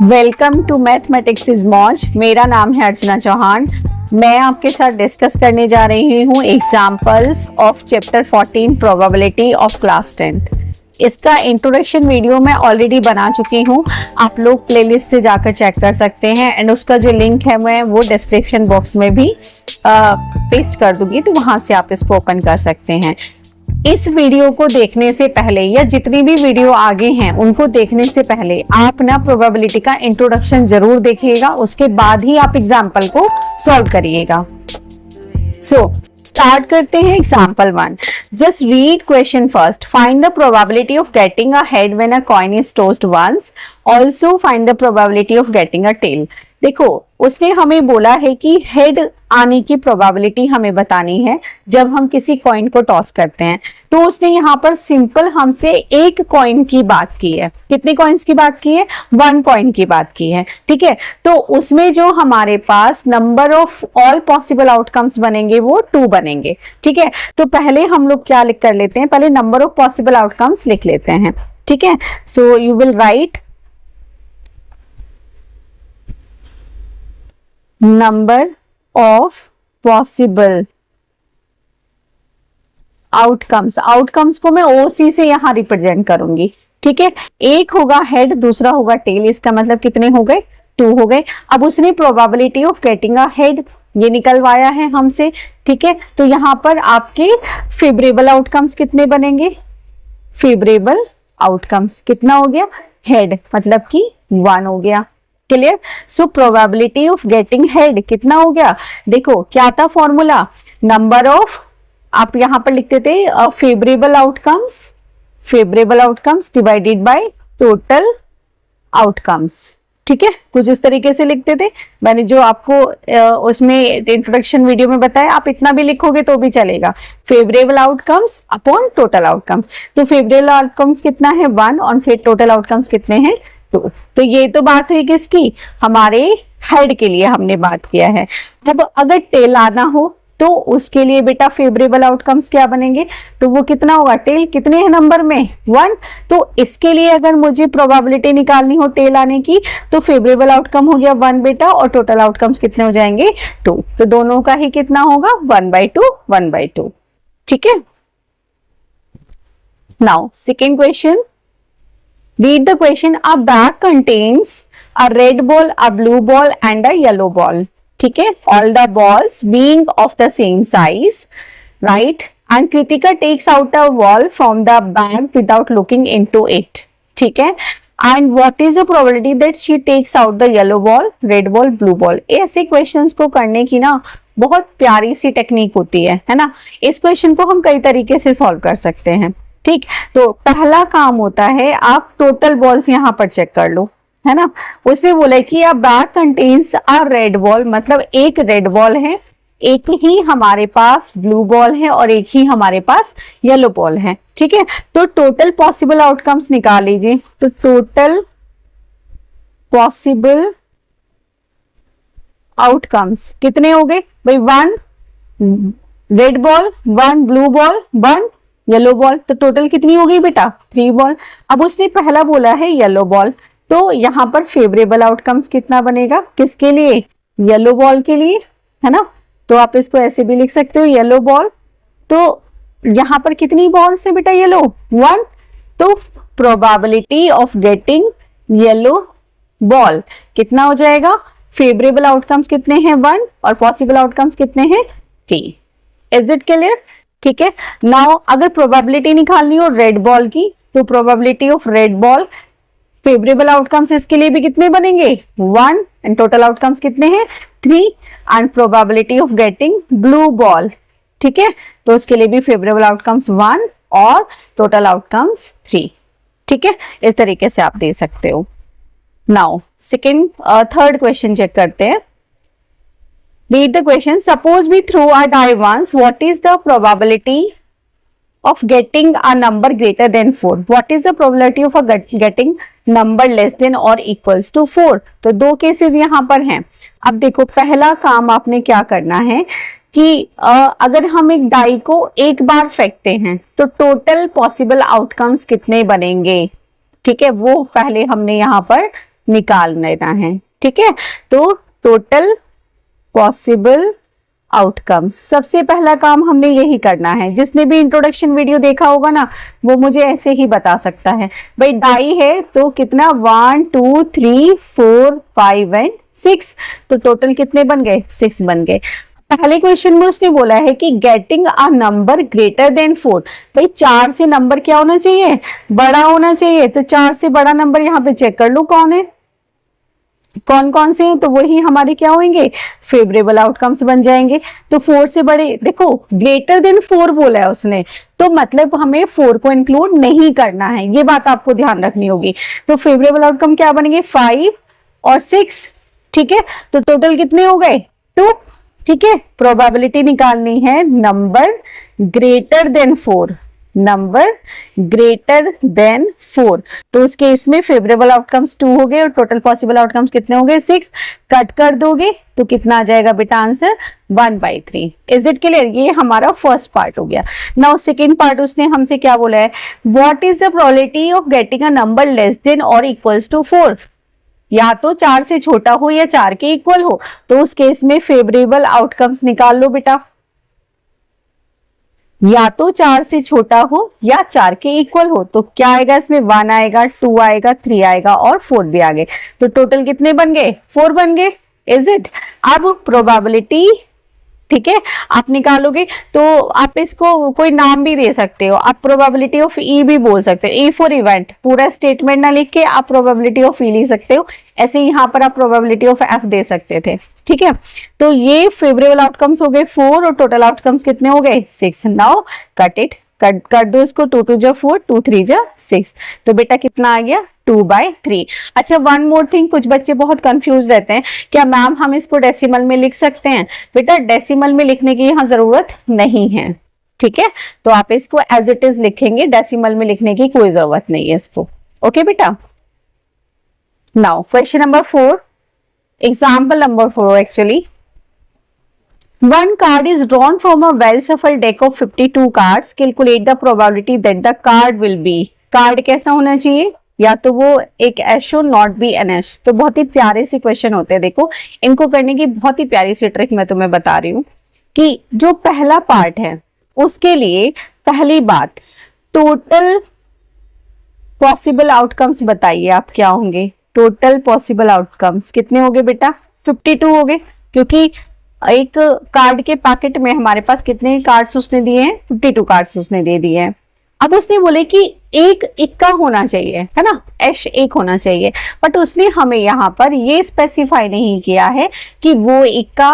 Welcome to mathematics is मौज। मेरा नाम है अर्चना चौहान। मैं आपके साथ डिस्कस करने जा रही हूँ examples of chapter 14 probability of class 10th। इसका इंट्रोडक्शन वीडियो मैं ऑलरेडी बना चुकी हूँ, आप लोग प्लेलिस्ट से जाकर चेक कर सकते हैं एंड उसका जो लिंक है मैं वो डिस्क्रिप्शन बॉक्स में भी पेस्ट कर दूंगी, तो वहां से आप इसको ओपन कर सकते हैं। इस वीडियो को देखने से पहले या जितनी भी वीडियो आगे हैं उनको देखने से पहले आप ना प्रोबेबिलिटी का इंट्रोडक्शन जरूर देखिएगा, उसके बाद ही आप एग्जाम्पल को सॉल्व करिएगा। सो स्टार्ट करते हैं example 1। Just read question first. Find the probability of getting a head when a coin is tossed once, also find the probability of getting a tail. देखो उसने हमें बोला है कि हेड आने की प्रोबेबिलिटी हमें बतानी है जब हम किसी कॉइन को टॉस करते हैं। तो उसने यहाँ पर सिंपल हमसे एक कॉइन की बात की है। कितने कॉइन्स की बात की है? 1 कॉइन की बात की है, ठीक है। तो उसमें जो हमारे पास number of all possible outcomes बनेंगे वो 2 बनेंगे, ठीक है। तो पहले हम लोग क्या लिख कर लेते हैं, पहले नंबर ऑफ पॉसिबल आउटकम्स लिख लेते हैं, ठीक है। So you will write number of possible outcomes को मैं ओसी से यहां रिप्रेजेंट करूंगी, ठीक है। एक होगा हेड, दूसरा होगा टेल, इसका मतलब कितने हो गए? 2 हो गए। अब उसने probability of getting a head ये निकलवाया है हमसे, ठीक है। तो यहां पर आपके फेवरेबल आउटकम्स कितने बनेंगे? फेवरेबल आउटकम्स कितना हो गया? हेड मतलब कि 1 हो गया। Clear? So probability of getting head कितना हो गया? देखो क्या था फॉर्मूला, नंबर ऑफ, आप यहां पर लिखते थे favourable outcomes divided by total outcomes, ठीक है। कुछ इस तरीके से लिखते थे। मैंने जो आपको उसमें इंट्रोडक्शन वीडियो में बताया, आप इतना भी लिखोगे तो भी चलेगा। Favourable outcomes upon total outcomes. तो फेवरेबल आउटकम्स कितना है? 1 और फिर टोटल आउटकम्स कितने हैं? तो ये तो बात हुई किसकी? हमारे हेड के लिए हमने बात किया है। अब अगर टेल आना हो तो उसके लिए बेटा फेवरेबल आउटकम्स क्या बनेंगे? तो वो कितना होगा? टेल कितने हैं नंबर में? 1। तो इसके लिए अगर मुझे प्रोबेबिलिटी निकालनी हो टेल आने की तो फेवरेबल आउटकम हो गया 1 बेटा, और टोटल आउटकम्स कितने हो जाएंगे? 2। तो दोनों का ही कितना होगा? 1/2 1/2, ठीक है। Now second question, read the question. A bag contains a red ball, a blue ball and a yellow ball, ठीक है। all the balls being of the same size, right? And Kritika takes out a ball from the bag without looking into it, ठीक है। and what is the probability that she takes out the yellow ball, red ball, blue ball? ऐसे questions को करने की ना बहुत प्यारी सी technique होती है ना। इस क्वेश्चन को हम कई तरीके से सॉल्व कर सकते हैं, ठीक। तो पहला काम होता है आप टोटल बॉल्स यहां पर चेक कर लो, है ना। उसने बोला कि अ bag contains a red ball, मतलब एक रेड बॉल है, एक ही हमारे पास ब्लू बॉल है और एक ही हमारे पास येलो बॉल है, ठीक है। तो टोटल पॉसिबल आउटकम्स निकाल लीजिए। तो टोटल पॉसिबल आउटकम्स कितने हो गए भाई? 1 red ball, 1 blue ball, 1 yellow ball. तो टोटल कितनी हो गई बेटा? 3 बॉल। अब उसने पहला बोला है येलो बॉल, तो यहां पर फेवरेबल आउटकम्स कितना बनेगा? किसके लिए? येलो बॉल के लिए, है ना। तो आप इसको ऐसे भी लिख सकते हो, येलो बॉल। तो यहां पर कितनी बॉल्स है बेटा? येलो 1। तो probability of getting yellow ball कितना हो जाएगा? फेवरेबल आउटकम्स कितने हैं? 1 और पॉसिबल आउटकम्स कितने हैं? 3। Is it clear? ठीक है। नाउ अगर प्रोबेबिलिटी निकालनी हो रेड बॉल की, तो probability of red ball, favourable outcomes इसके लिए भी कितने बनेंगे? 1 एंड टोटल आउटकम्स कितने हैं? 3। And probability of getting blue ball, ठीक है। तो उसके लिए भी फेवरेबल आउटकम्स 1 और टोटल आउटकम्स 3, ठीक है। इस तरीके से आप दे सकते हो। नाउ थर्ड क्वेश्चन चेक करते हैं। Read the question. Suppose we throw a die once. What is the probability of getting a number greater than 4? What is the probability of getting number less than or equals to 4? तो 2 cases यहाँ पर हैं। अब देखो पहला काम आपने क्या करना है कि अगर हम एक डाई को एक बार फेंकते हैं तो टोटल पॉसिबल आउटकम्स कितने बनेंगे? ठीक है, वो पहले हमने यहाँ पर निकाल लेना है। ठीक है, तो टोटल पॉसिबल आउटकम्स, सबसे पहला काम हमने यही करना है। जिसने भी इंट्रोडक्शन वीडियो देखा होगा ना, वो मुझे ऐसे ही बता सकता है। भाई डाई है तो कितना, 1 2 3 4 5 एंड 6, तो टोटल कितने बन गए, 6 बन गए। पहले क्वेश्चन में उसने बोला है कि getting a number greater than 4, भाई 4 से नंबर क्या होना चाहिए, बड़ा होना चाहिए। तो 4 से बड़ा नंबर यहाँ पे चेक कर लो कौन है, कौन कौन से हैं, तो वही हमारे क्या होंगे, फेवरेबल आउटकम्स बन जाएंगे। तो 4 से बड़े, देखो ग्रेटर देन 4 बोला है उसने, तो मतलब हमें 4 को इंक्लूड नहीं करना है, ये बात आपको ध्यान रखनी होगी। तो फेवरेबल आउटकम क्या बनेंगे, 5 और 6। ठीक है, तो टोटल कितने हो गए, 2। ठीक है, प्रोबेबिलिटी निकालनी है number greater than 4, number greater than 4। तो उस केस में फेवरेबल आउटकम्स 2 हो गए और टोटल पॉसिबल आउटकम्स कितने हो गए, 6। कट कर दोगे तो कितना आ जाएगा बेटा आंसर, 1/3। इज इट क्लियर, ये हमारा फर्स्ट पार्ट हो गया। नाउ सेकेंड पार्ट उसने हमसे क्या बोला है, what is the probability of getting a number less than और इक्वल्स टू 4, या तो 4 से छोटा हो या 4 के इक्वल हो। तो उस केस में फेवरेबल आउटकम्स निकाल लो बेटा, या तो 4 से छोटा हो या 4 के इक्वल हो। तो क्या आएगा इसमें, 1 आएगा, 2 आएगा, 3 आएगा और 4 भी आ गए। तो टोटल कितने बन गए, 4 बन गए। इज इट, अब प्रोबेबिलिटी, ठीक है, आप निकालोगे तो आप इसको कोई नाम भी दे सकते हो, आप प्रोबेबिलिटी ऑफ ई भी बोल सकते हो, ई फॉर इवेंट, पूरा स्टेटमेंट ना लिख के आप प्रोबेबिलिटी ऑफ ई लिख सकते हो। ऐसे यहाँ पर आप प्रोबेबिलिटी ऑफ एफ दे सकते थे। ठीक है, तो ये फेवरेबल आउटकम्स हो गए 4 और टोटल आउटकम्स कितने हो गए, 6। नाउ कट इट, कट कर दो इसको, 2 2 जा 4, 2 3 जा 6। तो बेटा कितना आ गया, 2/3। अच्छा, वन मोर थिंग, कुछ बच्चे बहुत कंफ्यूज रहते हैं, क्या मैम हम इसको डेसिमल में लिख सकते हैं। बेटा डेसिमल में लिखने की यहाँ जरूरत नहीं है। ठीक है, तो आप इसको एज इट इज लिखेंगे, डेसिमल में लिखने की कोई जरूरत नहीं है इसको। ओके बेटा, now question number 4, example number 4 actually. One card is drawn from a well shuffled deck of 52 cards. Calculate the probability that the card will be. Card कैसा होना चाहिए, या तो वो एक एश हो, नॉट बी एन एश। तो बहुत ही प्यारे से क्वेश्चन होते हैं, देखो इनको करने की बहुत ही प्यारी सी ट्रिक मैं तुम्हें बता रही हूँ कि जो पहला पार्ट है उसके लिए पहली बात, टोटल पॉसिबल आउटकम्स बताइए आप क्या होंगे। टोटल पॉसिबल आउटकम्स कितने हो गए बेटा, 52 हो गए, क्योंकि एक कार्ड के पैकेट में हमारे पास कितने कार्ड्स उसने दिए हैं, 52 कार्ड्स उसने दे दिए हैं। अब उसने बोले कि एक इक्का होना चाहिए, है ना, एश एक होना चाहिए, बट उसने हमें यहाँ पर ये स्पेसिफाई नहीं किया है कि वो इक्का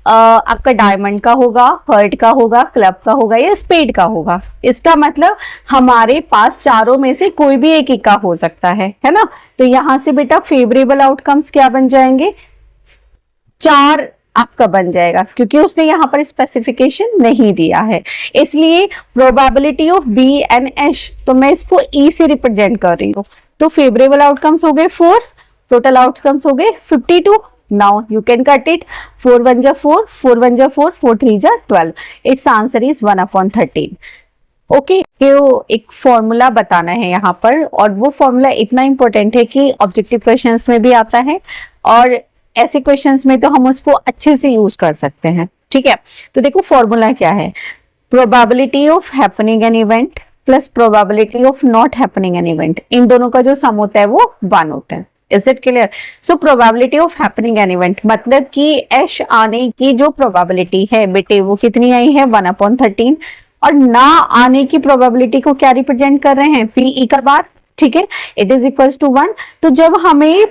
आपका डायमंड का होगा, हर्ट का होगा, क्लब का होगा या स्पेड का होगा। इसका मतलब हमारे पास चारों में से कोई भी एक इक्का हो सकता है ना। तो यहां से बेटा फेवरेबल आउटकम्स क्या बन जाएंगे, 4 आपका बन जाएगा, क्योंकि उसने यहाँ पर स्पेसिफिकेशन नहीं दिया है। इसलिए प्रोबेबिलिटी ऑफ बी एन एश, तो मैं इसको ई से रिप्रेजेंट कर रही हूँ। तो फेवरेबल आउटकम्स हो गए 4, टोटल आउटकम्स हो गए 52। Now you can cut it, 4 1 जा 4, 4 1 जा 4, 4 3 जा 12। Its answer is 1/13। ओके, एक फॉर्मूला बताना है यहाँ पर, और वो फॉर्मूला इतना इंपॉर्टेंट है कि ऑब्जेक्टिव क्वेश्चंस में भी आता है और ऐसे क्वेश्चंस में तो हम उसको अच्छे से यूज कर सकते हैं। ठीक है, तो देखो फॉर्मूला क्या है, probability of happening an event plus probability of not happening an event, इन दोनों का जो सम होता है वो 1 होता है। Is it clear. So probability of happening an event मतलब कि एश आने की जो प्रोबेबिलिटी है बेटे वो कितनी आई है, 1/13, और ना आने की प्रोबेबिलिटी को क्या रिप्रेजेंट कर रहे हैं, पी का बार। ठीक है, इट इज इक्वल्स टू 1। तो जब हमें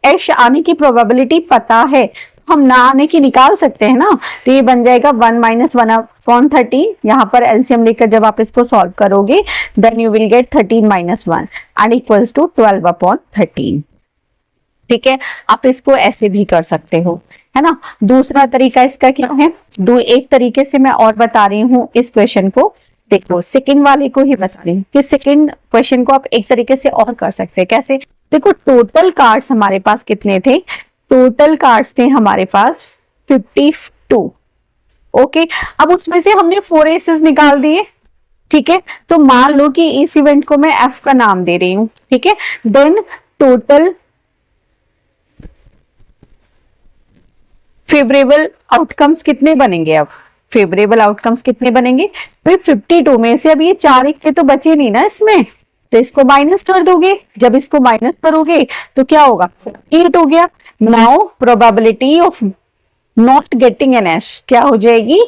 एश आने की प्रोबेबिलिटी पता है, हम ना आने की निकाल सकते हैं ना, तो ये बन जाएगा 1 - 1/13। यहाँ पर एलसीएम लेकर जब आप इसको सॉल्व करोगे then you will get 13 - 1 and equals to 12/13। ठीक है, आप इसको ऐसे भी कर सकते हो, है ना। दूसरा तरीका इसका क्या है, एक तरीके से मैं और बता रही हूँ इस क्वेश्चन को। देखो सेकंड वाले को ही बता रही हूँ कि सेकंड क्वेश्चन को आप एक तरीके से और कर सकते हैं। कैसे, देखो टोटल कार्ड्स हमारे पास कितने थे, टोटल कार्ड्स थे हमारे पास 52। ओके, अब उसमें से हमने 4 एसेस निकाल दिए। ठीक है, तो मान लो कि इस इवेंट को मैं एफ का नाम दे रही हूं, ठीक है, देन टोटल फेवरेबल आउटकम्स कितने बनेंगे? अब फेवरेबल आउटकम्स कितने बनेंगे? भाई 52 में से अब ये 4 इक्के तो बचे नहीं ना इसमें, तो इसको माइनस कर दोगे। जब इसको माइनस करोगे तो क्या होगा? 8 हो गया। Now probability of not getting an ace क्या हो जाएगी?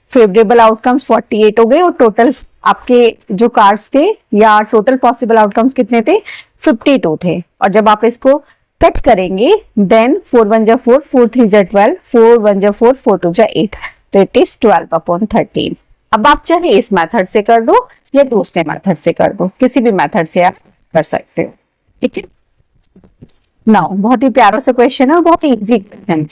फेवरेबल आउटकम्स 48 हो गए और टोटल आपके जो कार्ड्स थे या टोटल पॉसिबल आउटकम्स कितने थे? 52 थे। और जब आप इसको कट करेंगे देन 4 1 जा 4, 4 3 जा 12, 4 1 जा 4, 4 2 जा 8, तो इट इज 12/13। अब आप चाहे इस मेथड से कर दो या दूसरे मेथड से कर दो, किसी भी मेथड से आप कर सकते हो, ठीक है। नाउ बहुत ही प्यारा सा क्वेश्चन है और बहुत ही easy question.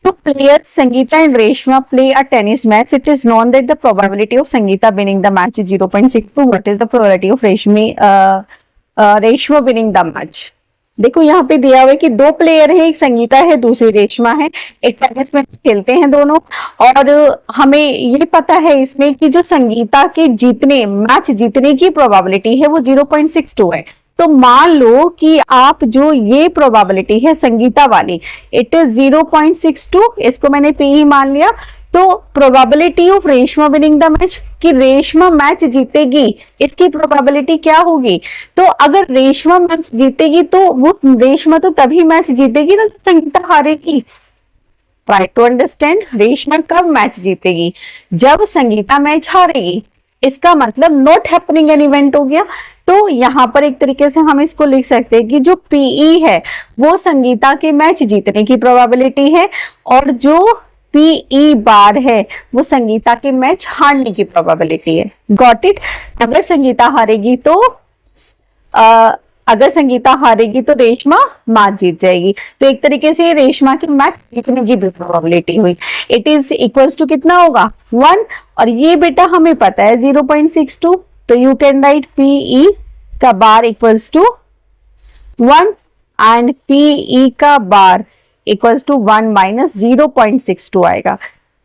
Two players Sangeeta and Reshma play a tennis match, it is known that the probability of Sangeeta winning the match is 0.62, what is the probability of Reshma winning the match? देखो यहाँ पे दिया हुआ है कि दो प्लेयर है, एक संगीता है दूसरी रेशमा है, एक टेनिस मैच खेलते हैं दोनों, और हमें ये पता है इसमें कि जो संगीता के जीतने मैच जीतने की प्रोबेबिलिटी है वो 0.62 है। तो मान लो कि आप जो ये प्रोबेबिलिटी है संगीता वाली इट इज 0.62, इसको मैंने पी ही मान लिया। तो probability of Reshma winning the match कि रेशमा मैच जीतेगी, इसकी प्रोबेबिलिटी क्या होगी? तो अगर रेशमा मैच जीतेगी तो वो रेशमा तो तभी मैच जीतेगी ना तो संगीता हारेगी। ट्राई टू अंडरस्टैंड, रेशमा कब मैच जीतेगी? जब संगीता मैच हारेगी। इसका मतलब नॉट हैपनिंग एन इवेंट हो गया। तो यहाँ पर एक तरीके से हम इसको लिख सकते हैं कि जो पीई है वो संगीता के मैच जीतने की प्रोबेबिलिटी है और जो पीई बार है वो संगीता के मैच हारने की प्रोबेबिलिटी है। Got it? अगर संगीता हारेगी तो रेशमा मैच जीत जाएगी। तो एक तरीके से रेशमा की मैच जीतने की भी प्रोबेबिलिटी हुई। इट इज इक्वल्स टू कितना होगा? 1, और ये बेटा हमें पता है 0.62, तो यू कैन राइट पीई का बार इक्वल्स टू 1 एंड पीई का बार इक्वल्स टू 1 माइनस 0.62 आएगा।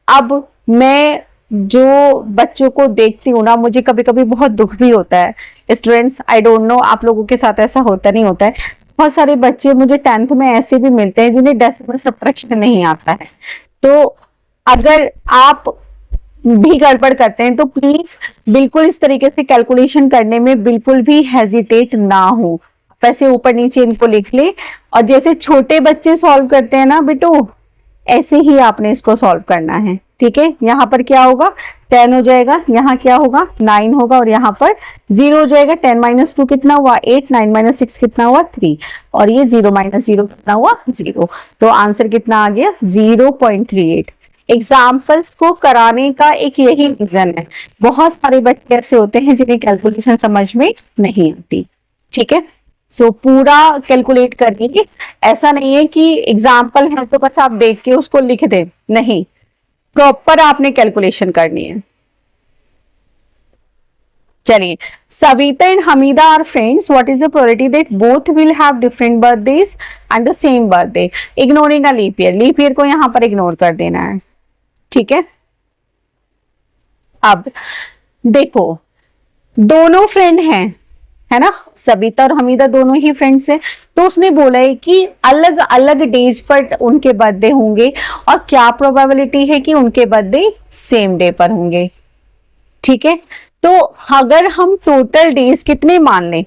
अब मैं जो बच्चों को देखती हूँ ना, मुझे कभी कभी बहुत दुख भी होता है। स्टूडेंट्स, आई डोंट नो आप लोगों के साथ ऐसा होता नहीं होता है। बहुत सारे बच्चे मुझे 10th में ऐसे भी मिलते हैं जिन्हें डेसिमल सब्ट्रैक्शन नहीं आता है। तो अगर आप भी गड़बड़ करते हैं तो प्लीज बिल्कुल इस तरीके से कैलकुलेशन करने में बिल्कुल भी हेजिटेट ना हो। वैसे ऊपर नीचे इनको लिख ले और जैसे छोटे बच्चे सॉल्व करते हैं ना बेटू, ऐसे ही आपने इसको सॉल्व करना है, ठीक है। यहाँ पर क्या होगा? 10 हो जाएगा, यहाँ क्या होगा? 9 होगा और यहाँ पर 0 हो जाएगा। 10 माइनस 2 कितना हुआ? 8, 9 माइनस 6 कितना हुआ? 3, और ये 0 माइनस 0 कितना हुआ? 0। तो आंसर कितना आ गया? 0.38। एग्जाम्पल्स को कराने का एक यही रीजन है। बहुत सारे बच्चे ऐसे होते हैं जिन्हें कैलकुलेशन समझ में नहीं आती, ठीक है। सो पूरा कैलकुलेट करिए। ऐसा नहीं है कि एग्जाम्पल है तो बस आप देख के उसको लिख दें, नहीं, प्रॉपर आपने कैलकुलेशन करनी है। चलिए, Savita and Hamida are friends, what is the probability that both will have different birthdays and the same birthday? Ignoring a leap year, leap year को यहां पर इग्नोर कर देना है, ठीक है। अब देखो, दोनों फ्रेंड हैं, है ना, सविता और हमीदा दोनों ही फ्रेंड्स हैं। तो उसने बोला है कि अलग अलग डेज पर उनके बर्थडे होंगे और क्या प्रोबेबिलिटी है कि उनके बर्थडे सेम डे पर होंगे, ठीक है। तो अगर हम टोटल डेज कितने मान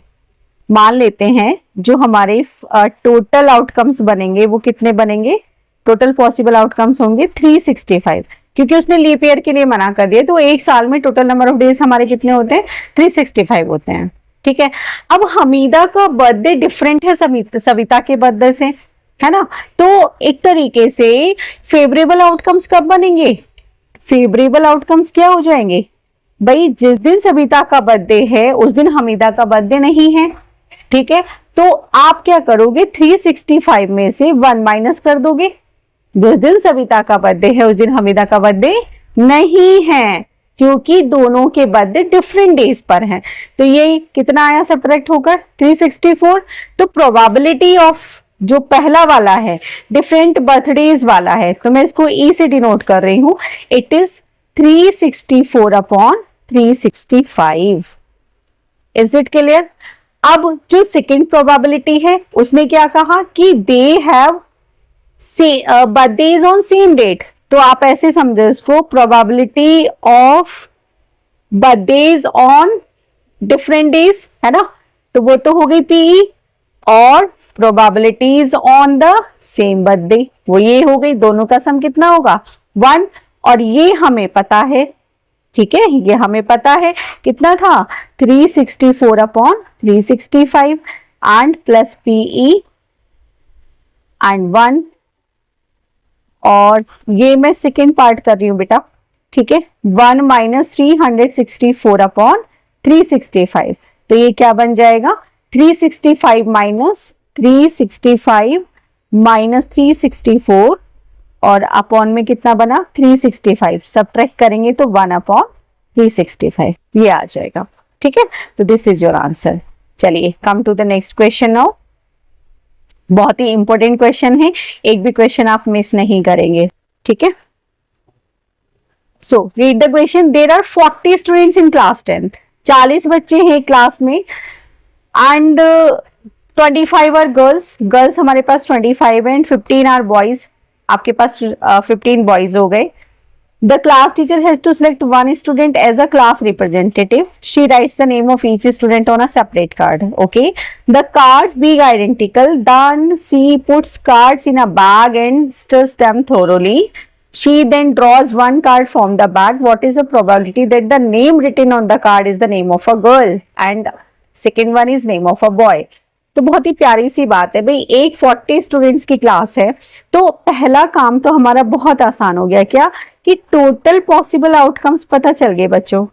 लेते हैं, जो हमारे टोटल आउटकम्स बनेंगे वो कितने बनेंगे? टोटल पॉसिबल आउटकम्स होंगे 365, क्योंकि उसने लीप ईयर के लिए मना कर दिया। तो एक साल में टोटल नंबर ऑफ डेज हमारे कितने होते हैं? 365 होते हैं, ठीक है। अब हमीदा का बर्थडे डिफरेंट है सविता के बर्थडे से, है ना। तो एक तरीके से फेवरेबल आउटकम्स कब बनेंगे? फेवरेबल आउटकम्स क्या हो जाएंगे भाई? जिस दिन सविता का बर्थडे है उस दिन हमीदा का बर्थडे नहीं है, ठीक है। तो आप क्या करोगे? 365 में से 1 माइनस कर दोगे। जिस दिन सविता का बर्थडे है उस दिन हमीदा का बर्थडे नहीं है, क्योंकि दोनों के बर्थडे डिफरेंट डेज पर हैं। तो ये कितना आया सब्ट्रैक्ट होकर? 364। तो प्रोबेबिलिटी ऑफ जो पहला वाला है डिफरेंट बर्थडेज वाला है, तो मैं इसको ई से डिनोट कर रही हूं। It is 364 upon 365. Is it clear? अब जो सेकेंड प्रोबेबिलिटी है उसने क्या कहा कि they have birthdays on same date, तो आप ऐसे समझो इसको, probability of birthdays on different days, है ना, तो वो तो हो गई पीई, और probabilities on the same birthday वो ये हो गई, दोनों का सम कितना होगा 1, और ये हमें पता है, ठीक है, ये हमें पता है कितना था 364 upon 365 and plus PE and 1, और ये मैं सेकेंड पार्ट कर रही हूं बेटा, ठीक है, 1 माइनस 364 अपॉन 365, तो ये क्या बन जाएगा 365 माइनस 365 माइनस 364, और अपॉन में कितना बना 365, सब्ट्रैक्ट करेंगे तो 1 अपॉन 365 ये आ जाएगा, ठीक है, तो दिस इज योर आंसर। चलिए come to the next question now, बहुत ही इंपॉर्टेंट क्वेश्चन है, एक भी क्वेश्चन आप मिस नहीं करेंगे, ठीक है। So read the question, there are 40 students in class 10th, 40 बच्चे हैं क्लास में, एंड 25 आर गर्ल्स, गर्ल्स हमारे पास 25 एंड 15 आर बॉयज, आपके पास 15 बॉयज हो गए। The class teacher has to select one student as a class representative. She writes the name of each student on a separate card. Okay. The cards being identical, then she puts cards in a bag and stirs them thoroughly. She then draws one card from the bag. What is the probability that the name written on the card is the name of a girl and second one is name of a boy? तो बहुत ही प्यारी सी बात है भाई, एक 40 students की class है, तो पहला काम तो हमारा बहुत आसान हो गया, क्या कि टोटल पॉसिबल आउटकम्स पता चल गए बच्चों,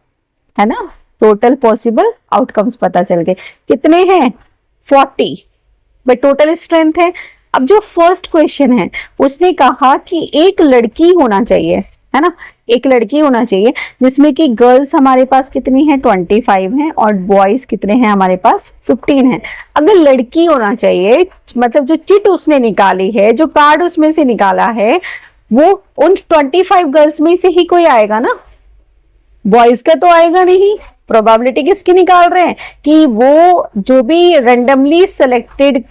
है ना, टोटल पॉसिबल आउटकम्स पता चल गए, कितने हैं 40, भाई टोटल स्ट्रेंथ है। अब जो फर्स्ट क्वेश्चन है उसने कहा कि एक लड़की होना चाहिए, है ना, एक लड़की होना चाहिए जिसमें कि गर्ल्स हमारे पास कितनी है 25 हैं और बॉयज कितने हैं हमारे पास 15 हैं। अगर लड़की होना चाहिए मतलब जो चिट उसने निकाली है, जो कार्ड उसमें से निकाला है, वो उन 25 गर्ल्स में से ही कोई आएगा ना, बॉयज का तो आएगा नहीं। प्रोबेबिलिटी किसकी निकाल रहे हैं कि वो जो भी रैंडमली सिलेक्टेड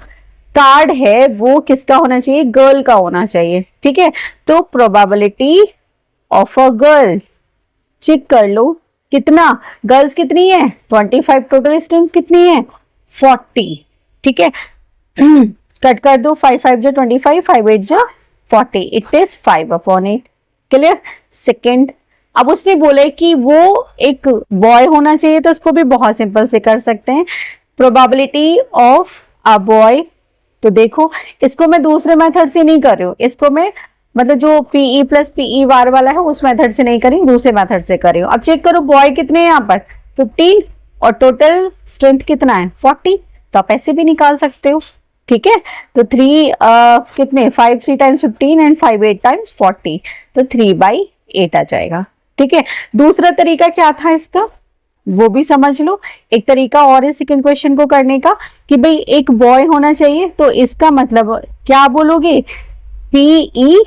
कार्ड है वो किसका होना चाहिए, गर्ल का होना चाहिए, ठीक है। तो probability of a girl check कर लो, कितना गर्ल्स कितनी है 25, टोटल स्ट्रेंथ कितनी है 40, ठीक है। कट कर दो, 5 5 जो 25, 5 8 जो 40, it is 5 upon 8, clear. Second, अब उसने बोले कि वो एक बॉय होना चाहिए, तो उसको भी बहुत सिंपल से कर सकते हैं, प्रोबेबिलिटी ऑफ अ बॉय। तो देखो इसको मैं दूसरे मेथड से नहीं कर रही हूँ, इसको मैं मतलब जो पीई प्लस पीई बार वाला है उस मेथड से नहीं करी, दूसरे मेथड से कर रही हूँ। अब चेक करो बॉय कितने हैं यहाँ पर 15 और टोटल स्ट्रेंथ कितना है 40, तो आप ऐसे भी निकाल सकते हो, ठीक है। तो 3 कितने 5 3 टाइम्स 15 एंड 5 8 टाइम्स 40, तो 3/8 आ जाएगा, ठीक है। दूसरा तरीका क्या था इसका वो भी समझ लो। एक तरीका और है सेकंड क्वेश्चन को करने का कि भाई एक बॉय होना चाहिए, तो इसका मतलब क्या बोलोगे पीई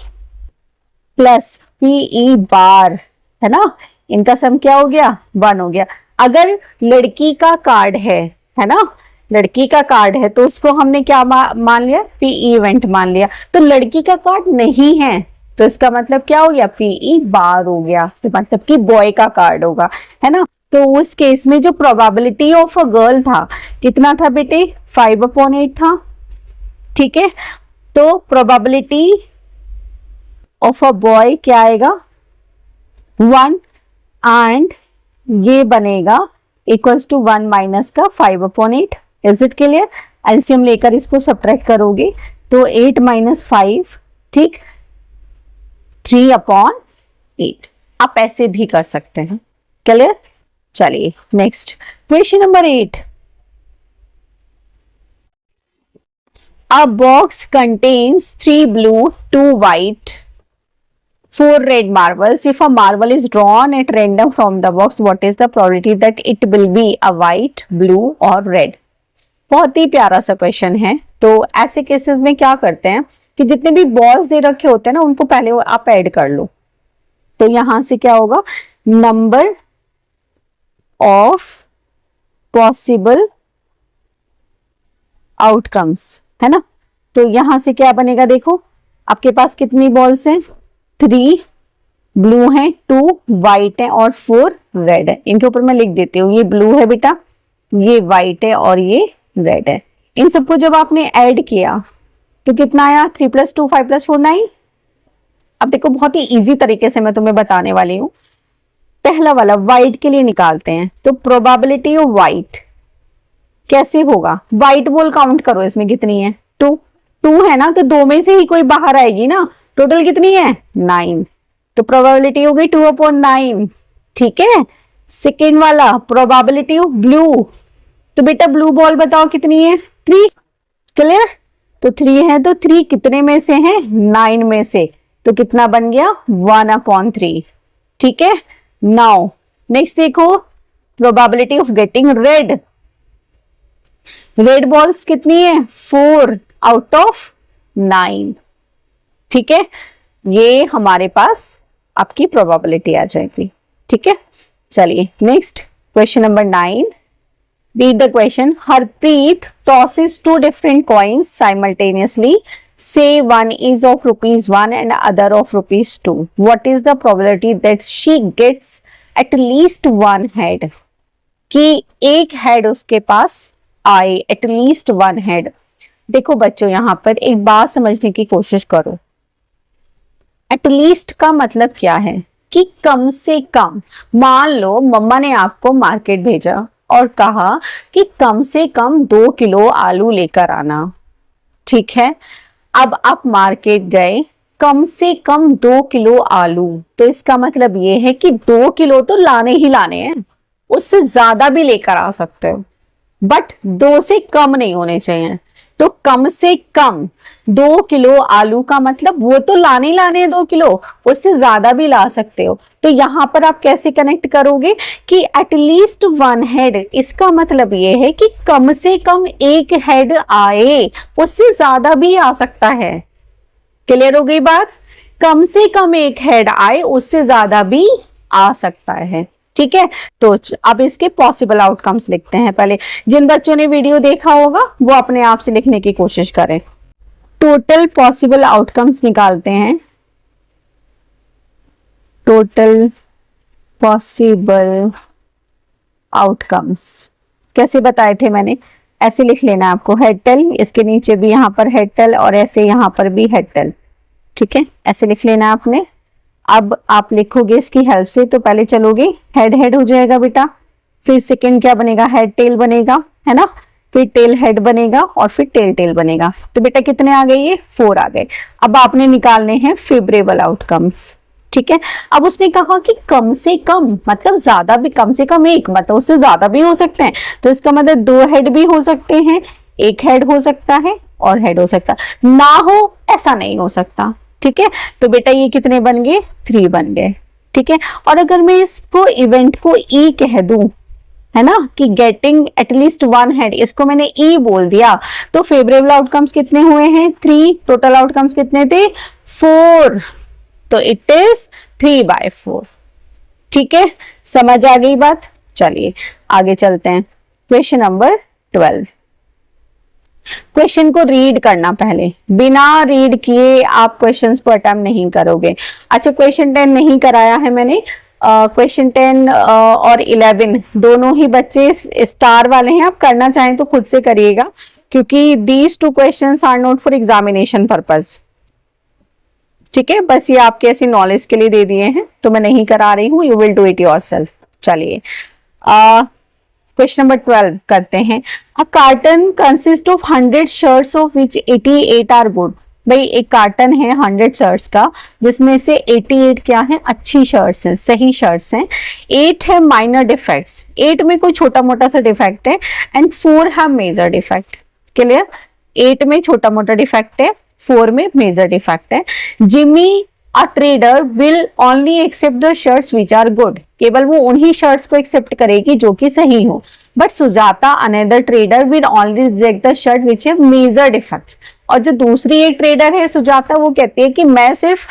प्लस पीई बार, है ना, इनका सम क्या हो गया 1 हो गया। अगर लड़की का कार्ड है ना, लड़की का कार्ड है तो उसको हमने क्या मान लिया पीई इवेंट मान लिया, तो लड़की का कार्ड नहीं है तो इसका मतलब क्या हो गया पीई बार हो गया, तो मतलब कि बॉय का कार्ड होगा, है ना। तो उस केस में जो प्रोबेबिलिटी ऑफ अ गर्ल था कितना था बेटे 5/8 था, ठीक है। तो प्रोबेबिलिटी ऑफ अ बॉय क्या आएगा 1 एंड ये बनेगा इक्वल्स टू 1 माइनस का 5/8। Is it clear? एलसीएम लेकर इसको सब्ट्रैक्ट करोगे तो 8 - 5, ठीक, 3/8। आप ऐसे भी कर सकते हैं, क्लियर। चलिए next question number 8। A box contains 3 blue, 2 white, 4 red marbles. If a marble is drawn at random from the box, what is the probability that it will be a white, blue or red? बहुत ही प्यारा सा question है। तो ऐसे cases में क्या करते हैं कि जितने भी बॉल्स दे रखे होते हैं ना उनको पहले आप ऐड कर लो। तो यहां से क्या होगा नंबर ऑफ पॉसिबल आउटकम्स, है ना। तो यहां से क्या बनेगा, देखो आपके पास कितनी बॉल्स हैं, 3 ब्लू हैं, 2 व्हाइट है और 4 रेड है। इनके ऊपर मैं लिख देती हूँ, ये ब्लू है बेटा, ये व्हाइट है और ये रेड है। इन सबको जब आपने ऐड किया तो कितना आया, 3 + 2 5 + 4 9। अब देखो बहुत ही इजी तरीके से मैं तुम्हें बताने वाली हूँ। पहला वाला व्हाइट के लिए निकालते हैं, तो प्रोबेबिलिटी ऑफ व्हाइट कैसे होगा, व्हाइट बॉल काउंट करो, इसमें कितनी है, 2 है ना, तो 2 में से ही कोई बाहर आएगी ना, टोटल कितनी है 9, तो प्रोबेबिलिटी हो गई 2/9, ठीक है। सेकेंड वाला प्रोबेबिलिटी ऑफ ब्लू, तो बेटा ब्लू बॉल बताओ कितनी है, 3, क्लियर, तो 3 है, तो 3 कितने में से है, 9 में से, तो कितना बन गया 1/3, ठीक है। नाउ नेक्स्ट देखो probability of getting red, red balls कितनी है, 4/9, ठीक है। ये हमारे पास आपकी प्रोबेबिलिटी आ जाएगी, ठीक है। चलिए next question number 9, read the question. Harpreet tosses 2 different coins simultaneously. Say one is of ₹1 and other of ₹2. What is the probability that she gets at least one head? कि एक हेड उसके पास आए, at least one head. देखो बच्चों यहाँ पर एक बात समझने की कोशिश करो, at least का मतलब क्या है कि कम से कम। मान लो मम्मा ने आपको मार्केट भेजा और कहा कि कम से कम 2 किलो आलू लेकर आना, ठीक है। अब आप मार्केट गए, कम से कम 2 किलो आलू, तो इसका मतलब ये है कि 2 किलो तो लाने ही लाने हैं, उससे ज्यादा भी लेकर आ सकते हो, बट 2 से कम नहीं होने चाहिए। तो कम से कम 2 किलो आलू का मतलब वो तो लाने ही लाने हैं 2 किलो, उससे ज्यादा भी ला सकते हो। तो यहां पर आप कैसे कनेक्ट करोगे कि एटलीस्ट वन हेड, इसका मतलब ये है कि कम से कम एक हेड आए, उससे ज्यादा भी आ सकता है। क्लियर हो गई बात, कम से कम एक हेड आए, उससे ज्यादा भी आ सकता है, ठीक है। तो अब इसके पॉसिबल आउटकम्स लिखते हैं। पहले जिन बच्चों ने वीडियो देखा होगा वो अपने आप से लिखने की कोशिश करें। टोटल पॉसिबल आउटकम्स निकालते हैं, टोटल पॉसिबल आउटकम्स कैसे बताए थे मैंने, ऐसे लिख लेना आपको, हेड टेल, इसके नीचे भी यहाँ पर हेड टेल और ऐसे यहाँ पर भी हेड टेल, ठीक है, ऐसे लिख लेना आपने। अब आप लिखोगे इसकी हेल्प से, तो पहले चलोगे हेड हेड हो जाएगा बेटा, फिर सेकंड क्या बनेगा, हेड टेल बनेगा, है ना, फिर टेल हेड बनेगा और फिर टेल टेल बनेगा। तो बेटा कितने आ गए, ये 4 आ गए। अब आपने निकालने हैं फेवरेबल आउटकम्स, ठीक है। अब उसने कहा कि कम से कम मतलब ज्यादा भी, कम से कम एक मतलब उससे ज्यादा भी हो सकते हैं, तो इसका मतलब 2 हेड भी हो सकते हैं, एक हेड हो सकता है और हेड हो सकता ना हो, ऐसा नहीं हो सकता, ठीक है। तो बेटा ये कितने बन गए, 3 बन गए, ठीक है। और अगर मैं इसको इवेंट को ई कह दूं, है ना, कि गेटिंग एटलीस्ट वन हेड, इसको मैंने ई बोल दिया, तो फेवरेबल आउटकम्स कितने हुए हैं, 3, टोटल आउटकम्स कितने थे, 4, तो इट इज 3/4, ठीक है। समझ आ गई बात, चलिए आगे चलते हैं। क्वेश्चन नंबर 12, क्वेश्चन को रीड करना, पहले बिना रीड किए आप क्वेश्चंस को अटेम्प्ट नहीं करोगे। अच्छा क्वेश्चन 10 नहीं कराया है मैंने, क्वेश्चन 10 और 11 दोनों ही बच्चे स्टार वाले हैं, आप करना चाहें तो खुद से करिएगा, क्योंकि these 2 questions are not for examination purpose, ठीक है, बस ये आपके ऐसी नॉलेज के लिए दे दिए हैं, तो मैं नहीं करा रही हूँ, you will do it yourself. चलिए क्वेश्चन नंबर 12 करते हैं। A carton consist of 100 shirts of which 88 are good. भाई एक कार्टन है 100 शर्ट्स का, जिसमें से 88 क्या है, अच्छी शर्ट्स हैं, सही शर्ट्स हैं, 8 है माइनर डिफेक्ट्स, 8 में कोई छोटा मोटा सा डिफेक्ट है, एंड 4 है मेजर डिफेक्ट। क्लियर, 8 में छोटा मोटा डिफेक्ट है, 4 में मेजर डिफेक्ट है। Jimmy a trader will only accept the shirts which are good, केवल वो उन्हीं शर्ट्स को एक्सेप्ट करेगी जो कि सही हो। But Sujata another trader will only reject the shirt which have major defects, और जो दूसरी एक ट्रेडर है सुजाता, वो कहती है कि मैं सिर्फ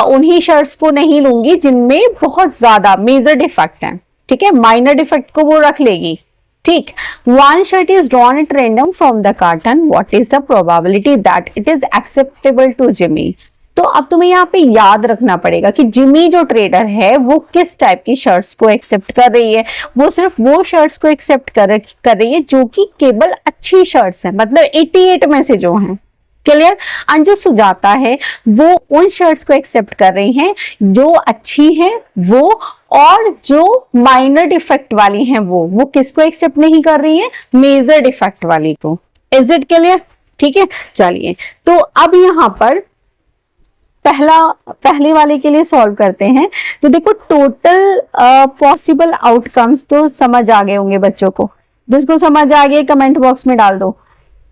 उन्हीं शर्ट्स को नहीं लूंगी जिनमें बहुत ज्यादा मेजर डिफेक्ट है। ठीक है, माइनर डिफेक्ट को वो रख लेगी। ठीक, one shirt is drawn at random from the carton, what is the probability that it is acceptable to Jimmy. तो अब तुम्हें यहाँ पे याद रखना पड़ेगा कि जिमी जो ट्रेडर है वो किस टाइप की शर्ट्स को एक्सेप्ट कर रही है। वो सिर्फ वो शर्ट्स को एक्सेप्ट कर रही है जो कि केवल अच्छी शर्ट्स हैं, मतलब 88 में से जो हैं। क्लियर। एंड जो सुजाता है वो उन शर्ट्स को एक्सेप्ट कर रही हैं जो अच्छी हैं वो, और जो माइनर डिफेक्ट वाली हैं वो किसको एक्सेप्ट नहीं कर रही है, मेजर डिफेक्ट वाली को। Is it clear? ठीक है, चलिए तो अब यहां पर पहले वाले के लिए सॉल्व करते हैं। तो देखो टोटल पॉसिबल आउटकम्स तो समझ आ गए होंगे बच्चों को, जिसको समझ आ गए कमेंट बॉक्स में डाल दो।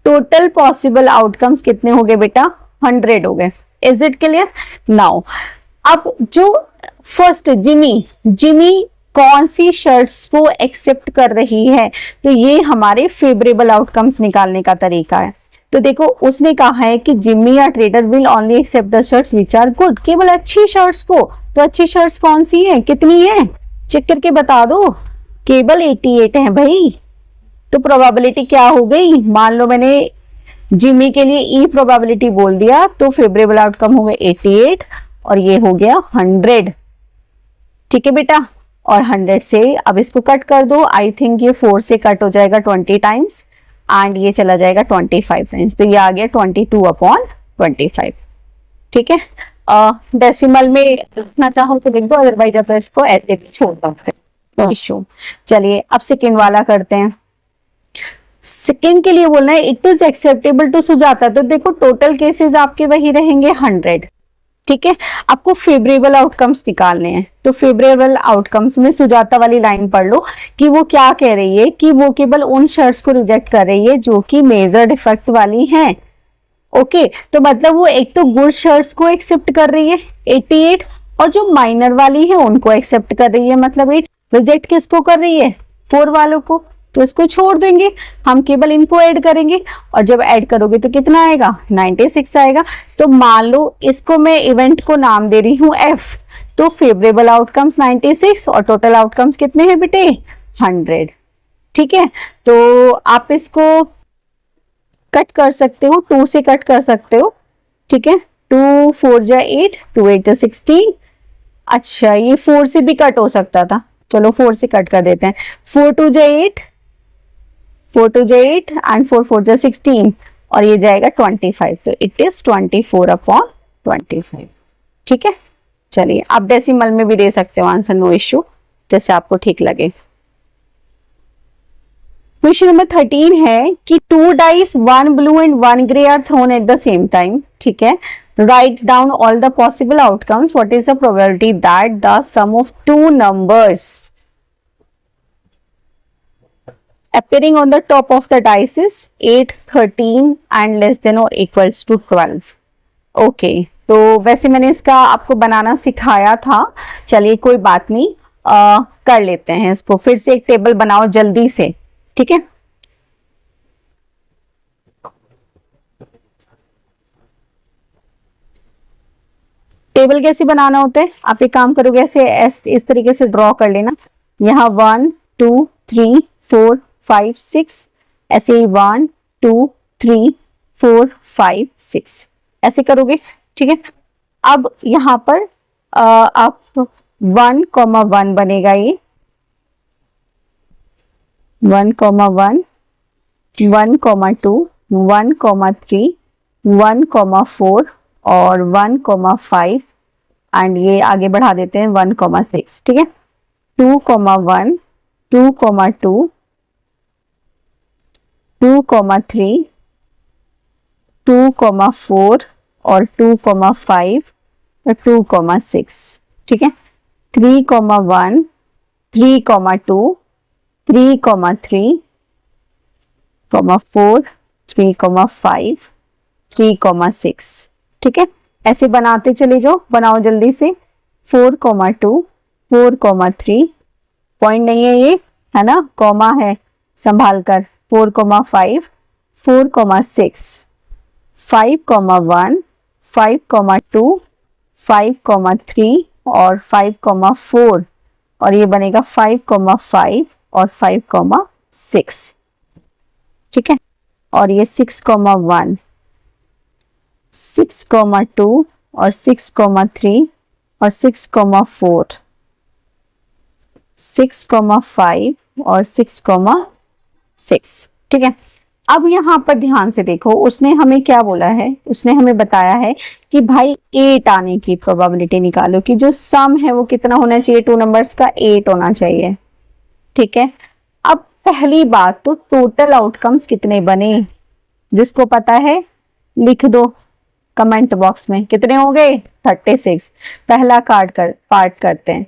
टोटल पॉसिबल आउटकम्स कितने हो गए बेटा? 100 हो गए। Is it clear? नाउ अब जो फर्स्ट जिमी कौन सी शर्ट्स को एक्सेप्ट कर रही है, तो ये हमारे फेवरेबल आउटकम्स निकालने का तरीका है। तो देखो उसने कहा है कि जिमी या trader will only accept the shirts which are good, केवल अच्छी शर्ट्स को। तो अच्छी शर्ट्स कौन सी है, कितनी है, चेक करके बता दो। केवल 88 है भाई। तो प्रोबेबिलिटी क्या हो गई, मान लो मैंने जिमी के लिए ई प्रोबेबिलिटी बोल दिया, तो फेवरेबल आउटकम हो गए 88 और ये हो गया 100। ठीक है बेटा, और 100 से अब इसको कट कर दो। आई थिंक ये 4 से कट हो जाएगा 20 टाइम्स एंड ये चला जाएगा 25 टाइम्स, तो ये आ गया 22/25। ठीक है, डेसिमल में लिखना चाहो तो लिख दो, अदरवाइज आप इसको ऐसे भी छोड़ सकते हैं, इशू। चलिए अब सेकेंड वाला करते हैं। सेकेंड के लिए बोलना है it is acceptable to Sujata. तो देखो टोटल केसेस आपके वही रहेंगे 100। ठीक है, आपको फेवरेबल आउटकम्स निकालने हैं। तो फेवरेबल आउटकम्स में सुजाता वाली लाइन पढ़ लो कि वो क्या कह रही है, कि वो केवल उन शर्ट्स को रिजेक्ट कर रही है जो कि मेजर डिफेक्ट वाली हैं। ओके, तो मतलब वो एक तो गुड शर्ट्स को एक्सेप्ट कर रही है 88, और जो माइनर वाली है उनको एक्सेप्ट कर रही है, मतलब 8। रिजेक्ट किसको कर रही है, 4 वालों को। तो इसको छोड़ देंगे, हम केवल इनको ऐड करेंगे, और जब ऐड करोगे तो कितना आएगा, 96 आएगा। तो मान लो इसको मैं इवेंट को नाम दे रही हूँ F। तो फेवरेबल आउटकम्स 96 और टोटल आउटकम्स कितने हैं बेटे, 100। ठीक है, तो आप इसको कट कर सकते हो, 2 से कट कर सकते हो। ठीक है, 2 4 जा 8, 2 8 जा 16। अच्छा ये 4 से भी कट हो सकता था, चलो 4 से कट कर देते हैं। 4 2 जा 8, 4 2 जा 8 एंड 4 4 जा 16, और ये जाएगा 25। तो इट इज 24/25। ठीक है, चलिए आप डेसिमल में भी दे सकते हो आंसर, नो इश्यू, जैसे आपको ठीक लगे। क्वेश्चन नंबर 13 है कि 2 dice 1 blue and 1 grey are thrown at the same time. ठीक है, right down all the possible outcomes, what is the probability that the sum of 2 numbers appearing on the top of the dice is 8, 13 and less than or equals to 12. Okay, तो वैसे मैंने इसका आपको बनाना सिखाया था, चलिए कोई बात नहीं, कर लेते हैं इसको। फिर से एक टेबल बनाओ जल्दी से। ठीक है, टेबल कैसे बनाना होता है, आप एक काम करोगे ऐसे इस तरीके से ड्रॉ कर लेना। यहाँ 1 2 3 4 5 6, ऐसे ही 1 2 3 4 5 6 ऐसे करोगे। ठीक है, अब यहाँ पर आप 1,1 बनेगा, ये 1,1 1,2 1,3 1,4 और 1,5 एंड ये आगे बढ़ा देते हैं 1,6। ठीक है, 2,1 2,2 2,3 2,4 और 2,5 और 2,6। ठीक है, 3,1 3,2 3,3 4 3,5 3,6। ठीक है, ऐसे बनाते चले जाओ, बनाओ जल्दी से। 4,2 4,3 पॉइंट नहीं है ये, है ना, कॉमा है, संभाल कर। 4,5 4,6 5,1 5,2 5,3 और 5,4 और ये बनेगा 5,5 और 5,6, ठीक है। और ये 6,1, 6,2 और 6,3 और 6,4, 6,5 और 6,6, ठीक है। अब यहाँ पर ध्यान से देखो, उसने हमें क्या बोला है, उसने हमें बताया है कि भाई 8 आने की प्रोबेबिलिटी निकालो, कि जो सम है वो कितना होना चाहिए, 2 नंबर्स का 8 होना चाहिए, ठीक है। अब पहली बात तो टोटल आउटकम्स कितने बने, जिसको पता है लिख दो कमेंट बॉक्स में, कितने हो गए 36। पहला पार्ट करते हैं,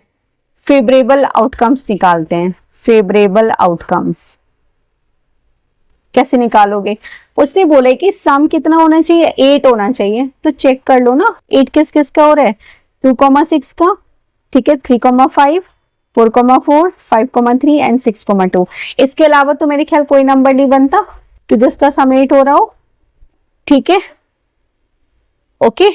फेवरेबल आउटकम्स निकालते हैं। फेवरेबल आउटकम्स कैसे निकालोगे, उसने बोले कि सम कितना होना चाहिए, 8 होना चाहिए। तो चेक कर लो ना, 8 किस किस का हो रहा है, 2,6 का, ठीक है, 3,5, 4,4, 5,3 एंड 6,2। इसके अलावा तो मेरे ख्याल कोई नंबर नहीं बनता कि जिसका सम 8 हो रहा हो, ठीक है, ओके।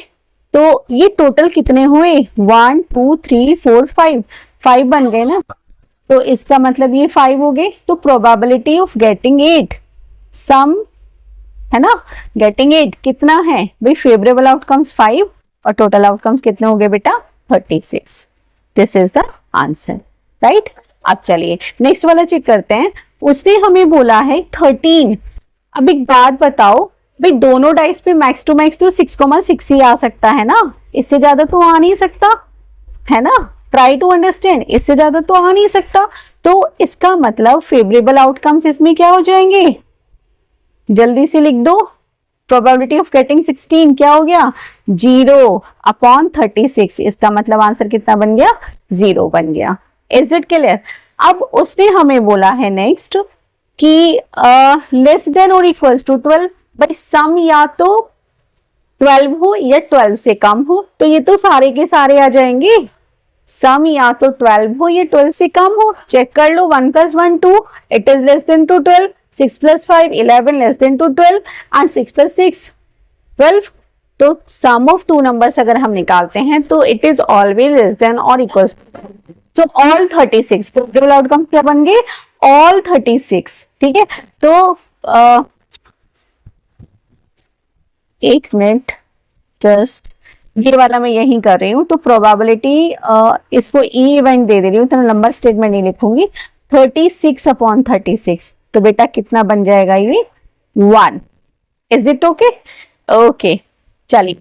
तो ये टोटल कितने हुए, 1 2 3 4 5, 5 बन गए ना, तो इसका मतलब ये 5 हो गए। तो प्रोबेबिलिटी ऑफ गेटिंग 8 सम है ना, गेटिंग 8 कितना है भाई, फेवरेबल आउटकम्स 5 और टोटल आउटकम्स कितने हो गए बेटा 36। This is the answer, right. अब चलिए नेक्स्ट वाला चेक करते हैं। उसने हमें बोला है 13। अब एक बात बताओ भाई, दोनों डाइस पे मैक्स टू मैक्स तो 6,6 ही आ सकता है ना, इससे ज्यादा तो आ नहीं सकता है ना। ट्राई टू अंडरस्टैंड, इससे ज्यादा तो आ नहीं सकता। तो इसका मतलब फेवरेबल आउटकम्स इसमें क्या हो जाएंगे, जल्दी से लिख दो। प्रोबेबिलिटी ऑफ गेटिंग 16 क्या हो गया, 0/36। इसका मतलब आंसर कितना बन गया, 0 बन गया। Is it clear. अब उसने हमें बोला है नेक्स्ट कि लेस देन और इक्वल्स टू 12। भाई सम या तो 12 हो या 12 से कम हो, तो ये तो सारे के सारे आ जाएंगे। सम या तो 12 हो या 12 से कम हो। चेक कर लो, 1 + 1 2, it is less than to 12, 6 + 5 11, less than to 12 and 6 + 6 12। तो सम ऑफ 2 नंबर्स अगर हम निकालते हैं तो it is always less than और equal. So all 36 favourable outcomes क्या बन गए, ऑल 36, ठीक है। तो एक मिनट, जस्ट ये वाला मैं यही कर रही हूँ। तो प्रोबेबिलिटी इसको ई इवेंट दे रही हूँ, इतना लंबा स्टेटमेंट नहीं लिखूंगी। 36/36, तो बेटा कितना बन जाएगा ये 1। Is it okay, okay. चलिए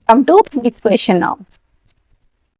come to next question now.